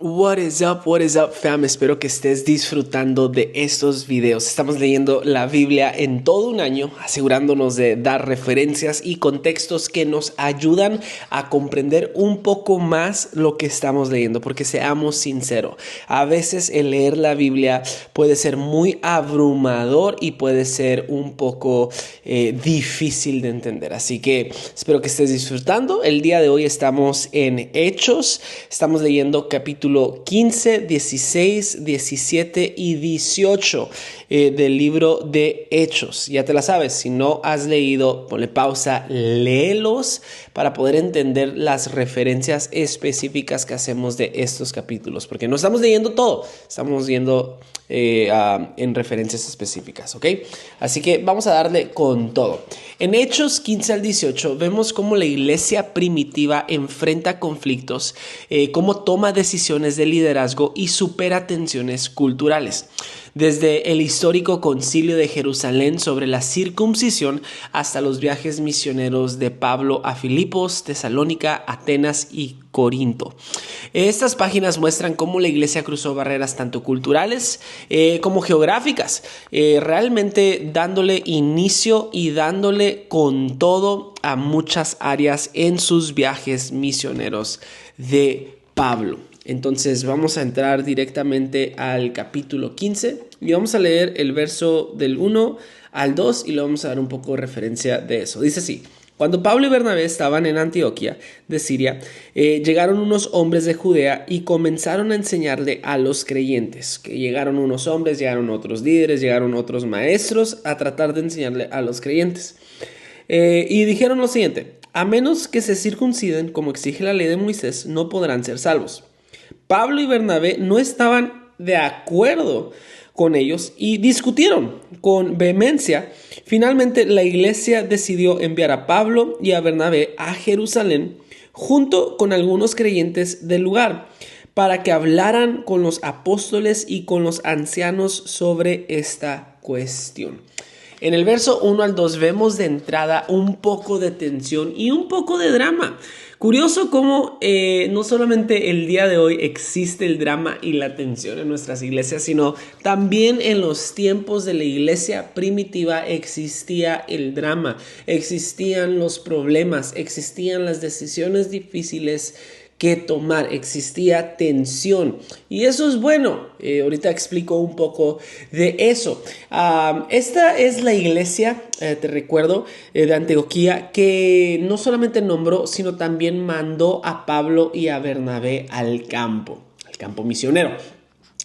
What is up, fam? Espero que estés disfrutando de estos videos. Estamos leyendo la Biblia en todo un año, asegurándonos de dar referencias y contextos que nos ayudan a comprender un poco más lo que estamos leyendo, porque seamos sinceros, a veces el leer la Biblia puede ser muy abrumador y puede ser un poco difícil de entender. Así que espero que estés disfrutando. El día de hoy estamos en Hechos, estamos leyendo capítulo 15, 16, 17 y 18 del libro de Hechos. Ya te la sabes, si no has leído, ponle pausa, léelos para poder entender las referencias específicas que hacemos de estos capítulos, porque no estamos leyendo todo, estamos leyendo en referencias específicas, ¿ok? Así que vamos a darle con todo. En Hechos 15 al 18 vemos cómo la iglesia primitiva enfrenta conflictos, cómo toma decisiones de liderazgo y supera tensiones culturales. Desde el histórico concilio de Jerusalén sobre la circuncisión hasta los viajes misioneros de Pablo a Filipos, Tesalónica, Atenas y Corinto. Estas páginas muestran cómo la iglesia cruzó barreras tanto culturales como geográficas, realmente dándole inicio y dándole con todo a muchas áreas en sus viajes misioneros de Pablo. Entonces vamos a entrar directamente al capítulo 15 y vamos a leer el verso del 1 al 2 y le vamos a dar un poco de referencia de eso. Dice así: cuando Pablo y Bernabé estaban en Antioquía de Siria, llegaron unos hombres de Judea y comenzaron a enseñarle a los creyentes. Que llegaron unos hombres, llegaron otros líderes, llegaron otros maestros a tratar de enseñarle a los creyentes. Y dijeron lo siguiente: a menos que se circunciden como exige la ley de Moisés, no podrán ser salvos. Pablo y Bernabé no estaban de acuerdo con ellos y discutieron con vehemencia. Finalmente, la iglesia decidió enviar a Pablo y a Bernabé a Jerusalén junto con algunos creyentes del lugar para que hablaran con los apóstoles y con los ancianos sobre esta cuestión. En el verso 1 al 2 vemos de entrada un poco de tensión y un poco de drama. Curioso cómo no solamente el día de hoy existe el drama y la tensión en nuestras iglesias, sino también en los tiempos de la iglesia primitiva existía el drama, existían los problemas, existían las decisiones difíciles que tomar, existía tensión y eso es bueno. Ahorita explico un poco de eso. Esta es la iglesia, te recuerdo, de Antioquía, que no solamente nombró, sino también mandó a Pablo y a Bernabé al campo misionero.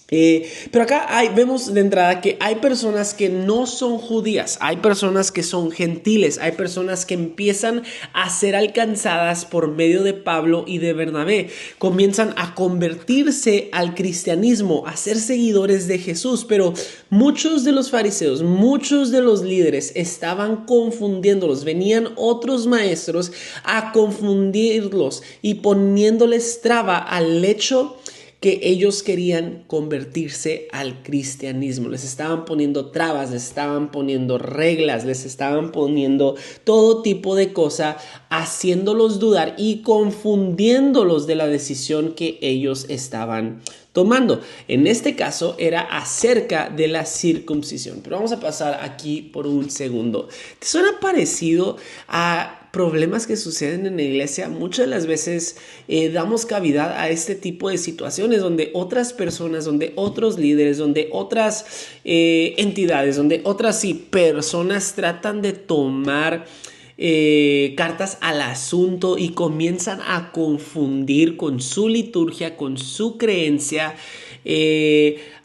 Pero acá vemos de entrada que hay personas que no son judías, hay personas que son gentiles, hay personas que empiezan a ser alcanzadas por medio de Pablo y de Bernabé, comienzan a convertirse al cristianismo, a ser seguidores de Jesús, pero muchos de los fariseos, muchos de los líderes estaban confundiéndolos, venían otros maestros a confundirlos y poniéndoles traba al hecho que ellos querían convertirse al cristianismo. Les estaban poniendo trabas, les estaban poniendo reglas, les estaban poniendo todo tipo de cosa, haciéndolos dudar y confundiéndolos de la decisión que ellos estaban tomando. En este caso era acerca de la circuncisión. Pero vamos a pasar aquí por un segundo. ¿Te suena parecido a problemas que suceden en la iglesia? Muchas de las veces damos cavidad a este tipo de situaciones donde otras personas, donde otros líderes, donde otras entidades, donde otras personas tratan de tomar cartas al asunto y comienzan a confundir con su liturgia, con su creencia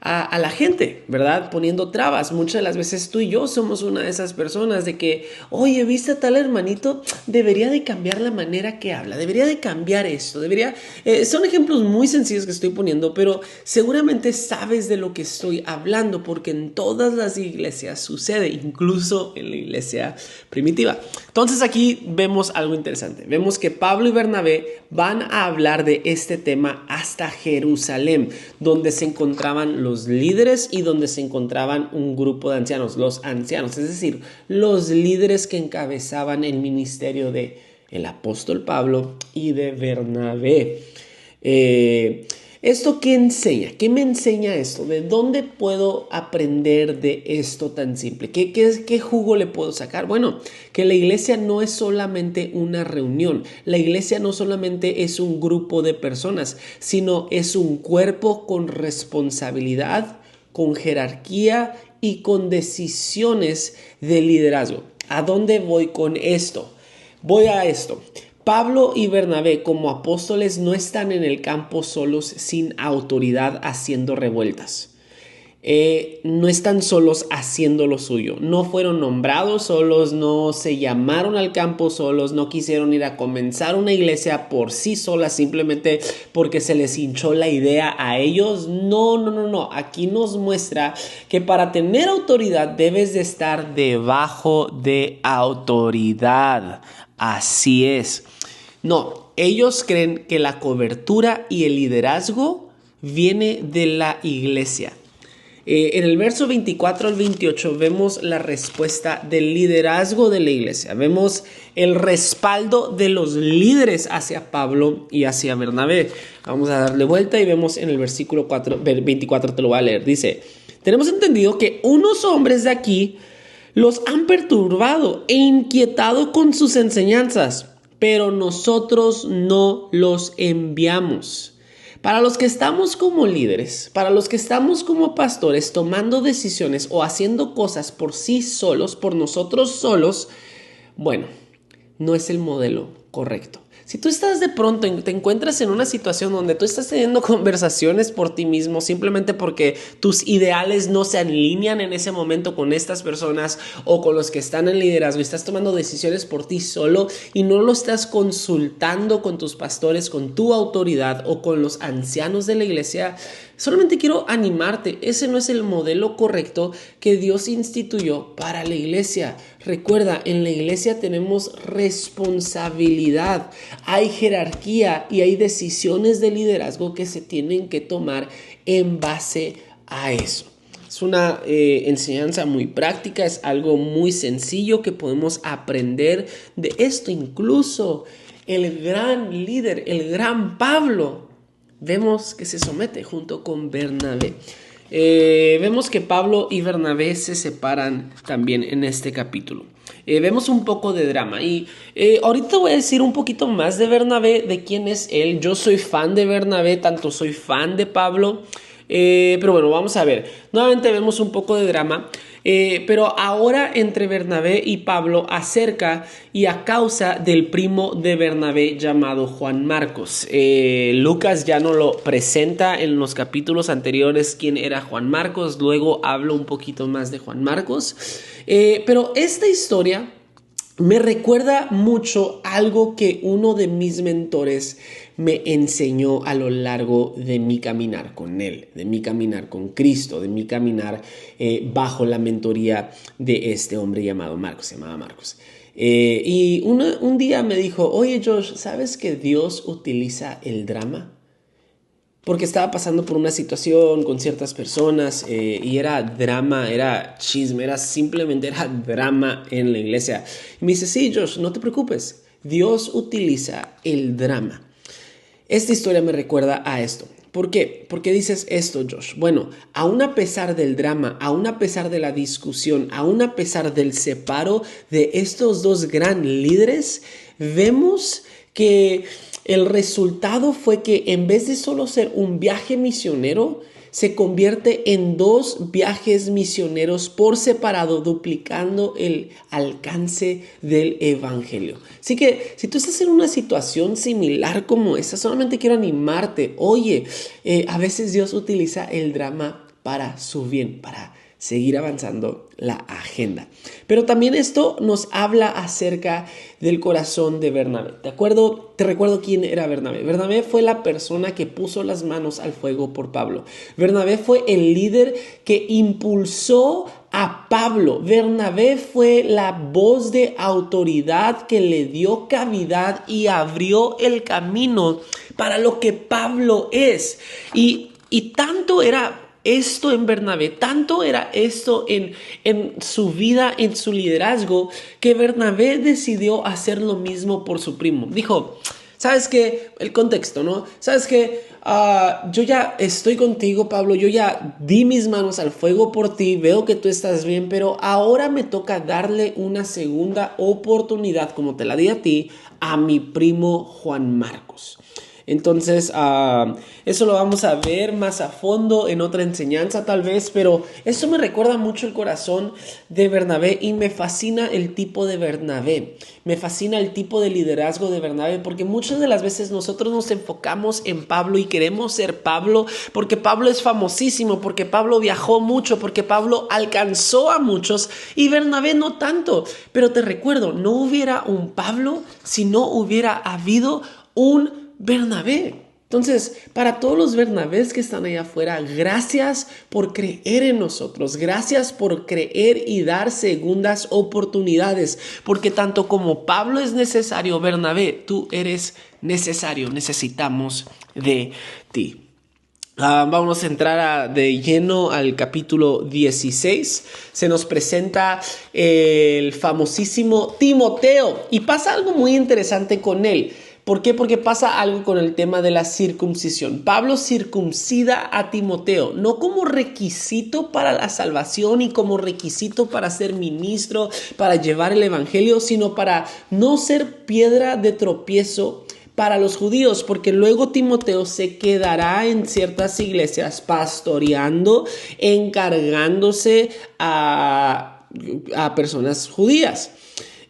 a la gente, ¿verdad? Poniendo trabas. Muchas de las veces tú y yo somos una de esas personas de que, oye, ¿viste a tal hermanito? Debería de cambiar la manera que habla, debería de cambiar esto, son ejemplos muy sencillos que estoy poniendo, pero seguramente sabes de lo que estoy hablando porque en todas las iglesias sucede, incluso en la iglesia primitiva. Entonces aquí vemos algo interesante. Vemos que Pablo y Bernabé van a hablar de este tema hasta Jerusalén, donde se encontraban los líderes y donde se encontraban un grupo de ancianos, los ancianos, es decir, los líderes que encabezaban el ministerio de el apóstol Pablo y de Bernabé. ¿Esto qué enseña? ¿Qué me enseña esto? ¿De dónde puedo aprender de esto tan simple? ¿Qué jugo le puedo sacar? Bueno, que la iglesia no es solamente una reunión. La iglesia no solamente es un grupo de personas, sino es un cuerpo con responsabilidad, con jerarquía y con decisiones de liderazgo. ¿A dónde voy con esto? Voy a esto. Pablo y Bernabé como apóstoles no están en el campo solos sin autoridad haciendo revueltas. No están solos haciendo lo suyo. No fueron nombrados solos, no se llamaron al campo solos, no quisieron ir a comenzar una iglesia por sí solas simplemente porque se les hinchó la idea a ellos. No. Aquí nos muestra que para tener autoridad debes de estar debajo de autoridad. Así es. No, ellos creen que la cobertura y el liderazgo viene de la iglesia. En el verso 24 al 28 vemos la respuesta del liderazgo de la iglesia. Vemos el respaldo de los líderes hacia Pablo y hacia Bernabé. Vamos a darle vuelta y vemos en el versículo 24, te lo voy a leer. Dice, tenemos entendido que unos hombres de aquí los han perturbado e inquietado con sus enseñanzas, pero nosotros no los enviamos. Para los que estamos como líderes, para los que estamos como pastores tomando decisiones o haciendo cosas por sí solos, por nosotros solos, bueno, no es el modelo correcto. Si tú estás de pronto, te encuentras en una situación donde tú estás teniendo conversaciones por ti mismo simplemente porque tus ideales no se alinean en ese momento con estas personas o con los que están en liderazgo y estás tomando decisiones por ti solo y no lo estás consultando con tus pastores, con tu autoridad o con los ancianos de la iglesia, solamente quiero animarte. Ese no es el modelo correcto que Dios instituyó para la iglesia. Recuerda, en la iglesia tenemos responsabilidad, hay jerarquía y hay decisiones de liderazgo que se tienen que tomar en base a eso. Es una enseñanza muy práctica, es algo muy sencillo que podemos aprender de esto. Incluso el gran líder, el gran Pablo, vemos que se somete junto con Bernabé. Vemos que Pablo y Bernabé se separan también en este capítulo. Vemos un poco de drama y ahorita voy a decir un poquito más de Bernabé, de quién es él. Yo soy fan de Bernabé, tanto soy fan de Pablo, pero bueno, vamos a ver. Nuevamente vemos un poco de drama. Pero ahora entre Bernabé y Pablo acerca y a causa del primo de Bernabé llamado Juan Marcos. Lucas ya no lo presenta en los capítulos anteriores quién era Juan Marcos, luego hablo un poquito más de Juan Marcos. Pero esta historia me recuerda mucho algo que uno de mis mentores me enseñó a lo largo de mi caminar con él, de mi caminar con Cristo, de mi caminar bajo la mentoría de este hombre llamado Marcos, se llamaba Marcos. Y un día me dijo, oye Josh, ¿sabes que Dios utiliza el drama? Porque estaba pasando por una situación con ciertas personas y era drama, era chisme, simplemente era drama en la iglesia. Y me dice, sí, Josh, no te preocupes, Dios utiliza el drama. Esta historia me recuerda a esto. ¿Por qué? ¿Por qué dices esto, Josh? Bueno, aún a pesar del drama, aún a pesar de la discusión, aún a pesar del separo de estos dos gran líderes, vemos que el resultado fue que en vez de solo ser un viaje misionero, se convierte en dos viajes misioneros por separado, duplicando el alcance del evangelio. Así que si tú estás en una situación similar como esta, solamente quiero animarte. Oye, a veces Dios utiliza el drama para su bien, para seguir avanzando la agenda. Pero también esto nos habla acerca del corazón de Bernabé. Te recuerdo quién era Bernabé. Bernabé fue la persona que puso las manos al fuego por Pablo. Bernabé fue el líder que impulsó a Pablo. Bernabé fue la voz de autoridad que le dio cavidad y abrió el camino para lo que Pablo es. Y tanto era esto en Bernabé, tanto era esto en su vida, en su liderazgo, que Bernabé decidió hacer lo mismo por su primo. Dijo, ¿sabes qué? El contexto, ¿no? ¿Sabes qué? yo ya estoy contigo, Pablo, yo ya di mis manos al fuego por ti, veo que tú estás bien, pero ahora me toca darle una segunda oportunidad, como te la di a ti, a mi primo Juan Marcos. Entonces, eso lo vamos a ver más a fondo en otra enseñanza tal vez, pero esto me recuerda mucho el corazón de Bernabé y me fascina el tipo de Bernabé. Me fascina el tipo de liderazgo de Bernabé porque muchas de las veces nosotros nos enfocamos en Pablo y queremos ser Pablo porque Pablo es famosísimo, porque Pablo viajó mucho, porque Pablo alcanzó a muchos y Bernabé no tanto. Pero te recuerdo, no hubiera un Pablo si no hubiera habido un Bernabé. Entonces, para todos los Bernabés que están allá afuera, gracias por creer en nosotros, gracias por creer y dar segundas oportunidades, porque tanto como Pablo es necesario, Bernabé, tú eres necesario, necesitamos de ti. Vamos a entrar de lleno al capítulo 16. Se nos presenta el famosísimo Timoteo y pasa algo muy interesante con él. ¿Por qué? Porque pasa algo con el tema de la circuncisión. Pablo circuncida a Timoteo, no como requisito para la salvación y como requisito para ser ministro, para llevar el evangelio, sino para no ser piedra de tropiezo para los judíos, porque luego Timoteo se quedará en ciertas iglesias pastoreando, encargándose a personas judías.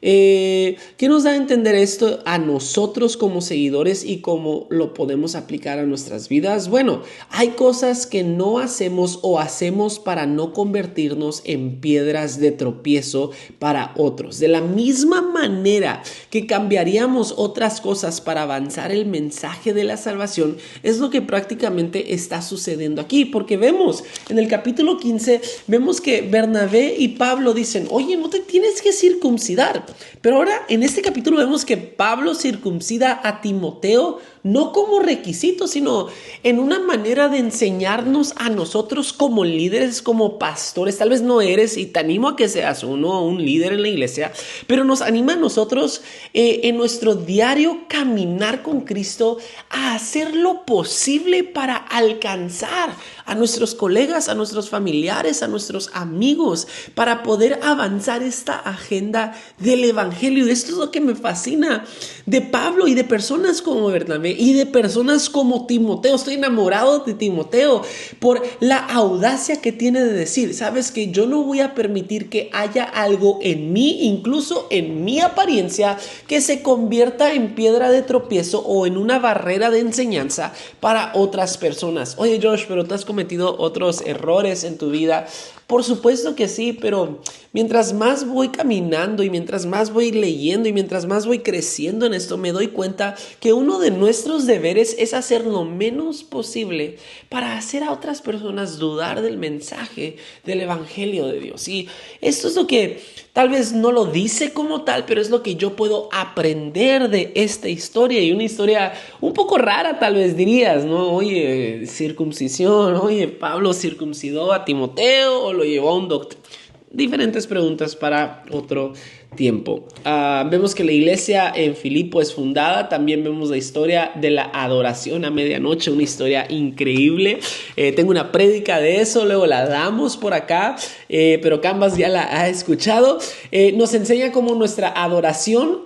¿Qué nos da a entender esto a nosotros como seguidores y cómo lo podemos aplicar a nuestras vidas? Bueno, hay cosas que no hacemos o hacemos para no convertirnos en piedras de tropiezo para otros. De la misma manera que cambiaríamos otras cosas para avanzar el mensaje de la salvación, es lo que prácticamente está sucediendo aquí, porque vemos en el capítulo 15, vemos que Bernabé y Pablo dicen, oye, no te tienes que circuncidar. Pero ahora en este capítulo vemos que Pablo circuncida a Timoteo no como requisito, sino en una manera de enseñarnos a nosotros como líderes, como pastores. Tal vez no eres y te animo a que seas un líder en la iglesia, pero nos anima a nosotros en nuestro diario caminar con Cristo a hacer lo posible para alcanzar a nuestros colegas, a nuestros familiares, a nuestros amigos, para poder avanzar esta agenda del evangelio. Y esto es lo que me fascina de Pablo y de personas como Bernabé y de personas como Timoteo. Estoy enamorado de Timoteo por la audacia que tiene de decir, sabes que yo no voy a permitir que haya algo en mí, incluso en mi apariencia, que se convierta en piedra de tropiezo o en una barrera de enseñanza para otras personas. Oye Josh, pero tú has cometido otros errores en tu vida. Por supuesto que sí, pero mientras más voy caminando y mientras más voy leyendo y mientras más voy creciendo en esto, me doy cuenta que uno de nuestros deberes es hacer lo menos posible para hacer a otras personas dudar del mensaje del evangelio de Dios. Y esto es lo que tal vez no lo dice como tal, pero es lo que yo puedo aprender de esta historia, y una historia un poco rara tal vez dirías, ¿no? Oye, circuncisión, oye, Pablo circuncidó a Timoteo o lo llevó a un doctor. Diferentes preguntas para otro tiempo. Vemos que la iglesia en Filipo es fundada. También vemos la historia de la adoración a medianoche, una historia increíble. Tengo una prédica de eso, luego la damos por acá, pero Canvas ya la ha escuchado. Nos enseña cómo nuestra adoración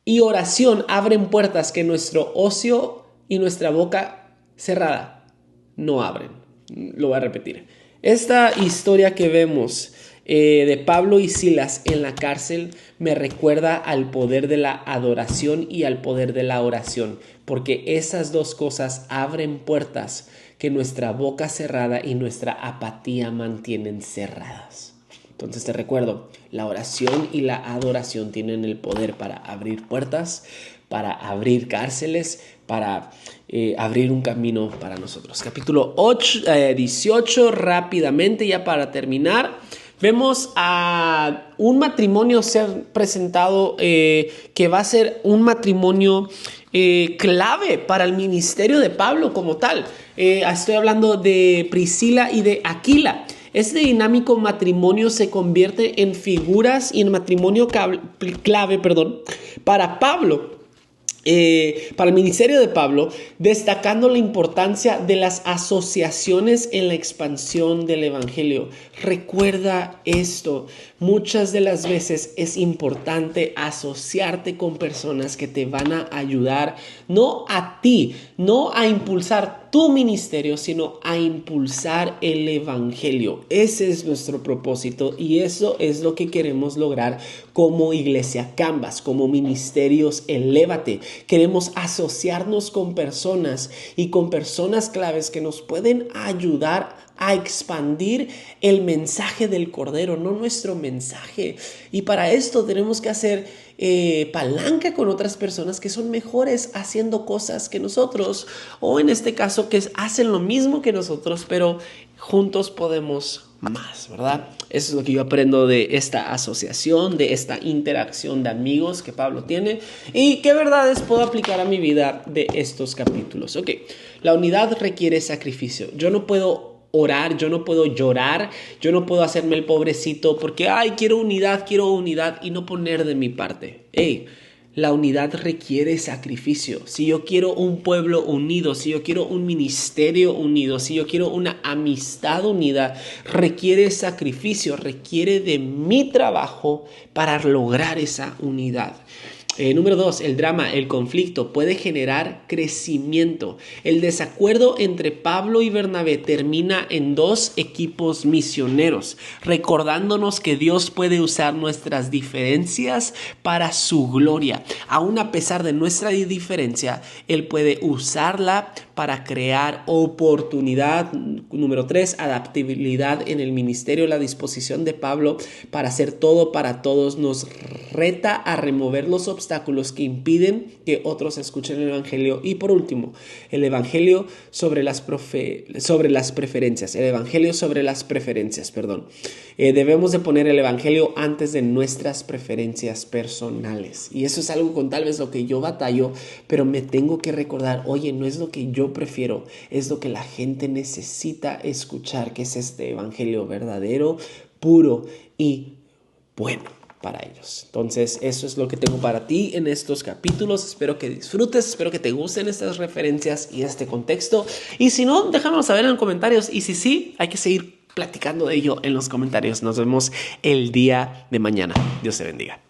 y oración abren puertas que nuestro ocio y nuestra boca cerrada no abren. Lo voy a repetir. Esta historia que vemos de Pablo y Silas en la cárcel me recuerda al poder de la adoración y al poder de la oración, porque esas dos cosas abren puertas que nuestra boca cerrada y nuestra apatía mantienen cerradas. Entonces te recuerdo, la oración y la adoración tienen el poder para abrir puertas, para abrir cárceles, para abrir un camino para nosotros. Capítulo 18, rápidamente ya para terminar. Vemos a un matrimonio ser presentado que va a ser un matrimonio clave para el ministerio de Pablo como tal. Estoy hablando de Priscila y de Aquila. Este dinámico matrimonio se convierte en figuras y en matrimonio clave, para Pablo. para el ministerio de Pablo, destacando la importancia de las asociaciones en la expansión del evangelio. Recuerda esto, muchas de las veces es importante asociarte con personas que te van a ayudar, no a ti, no a impulsar tu ministerio, sino a impulsar el evangelio. Ese es nuestro propósito y eso es lo que queremos lograr como Iglesia Canvas, como Ministerios Elévate. Queremos asociarnos con personas y con personas claves que nos pueden ayudar a expandir el mensaje del Cordero, no nuestro mensaje. Y para esto tenemos que hacer palanca con otras personas que son mejores haciendo cosas que nosotros, o en este caso que hacen lo mismo que nosotros, pero juntos podemos más, ¿verdad? Eso es lo que yo aprendo de esta asociación, de esta interacción de amigos que Pablo tiene y qué verdades puedo aplicar a mi vida de estos capítulos. Ok, la unidad requiere sacrificio. Yo no puedo orar, yo no puedo llorar, yo no puedo hacerme el pobrecito porque, quiero unidad y no poner de mi parte. La unidad requiere sacrificio. Si yo quiero un pueblo unido, si yo quiero un ministerio unido, si yo quiero una amistad unida, requiere sacrificio, requiere de mi trabajo para lograr esa unidad. Número 2, el drama, el conflicto puede generar crecimiento. El desacuerdo entre Pablo y Bernabé termina en 2 equipos misioneros, recordándonos que Dios puede usar nuestras diferencias para su gloria. Aún a pesar de nuestra diferencia, Él puede usarla para crear oportunidad. Número 3, adaptabilidad en el ministerio. La disposición de Pablo para hacer todo para todos nos reta a remover los obstáculos que impiden que otros escuchen el evangelio. Y por último, el evangelio sobre las preferencias. Debemos de poner el evangelio antes de nuestras preferencias personales. Y eso es algo con tal vez lo que yo batallo, pero me tengo que recordar, oye, no es lo que yo prefiero, es lo que la gente necesita escuchar, que es este evangelio verdadero, puro y bueno para ellos. Entonces, eso es lo que tengo para ti en estos capítulos. Espero que disfrutes, espero que te gusten estas referencias y este contexto. Y si no, déjamelo saber en los comentarios. Y si sí, hay que seguir platicando de ello en los comentarios. Nos vemos el día de mañana. Dios te bendiga.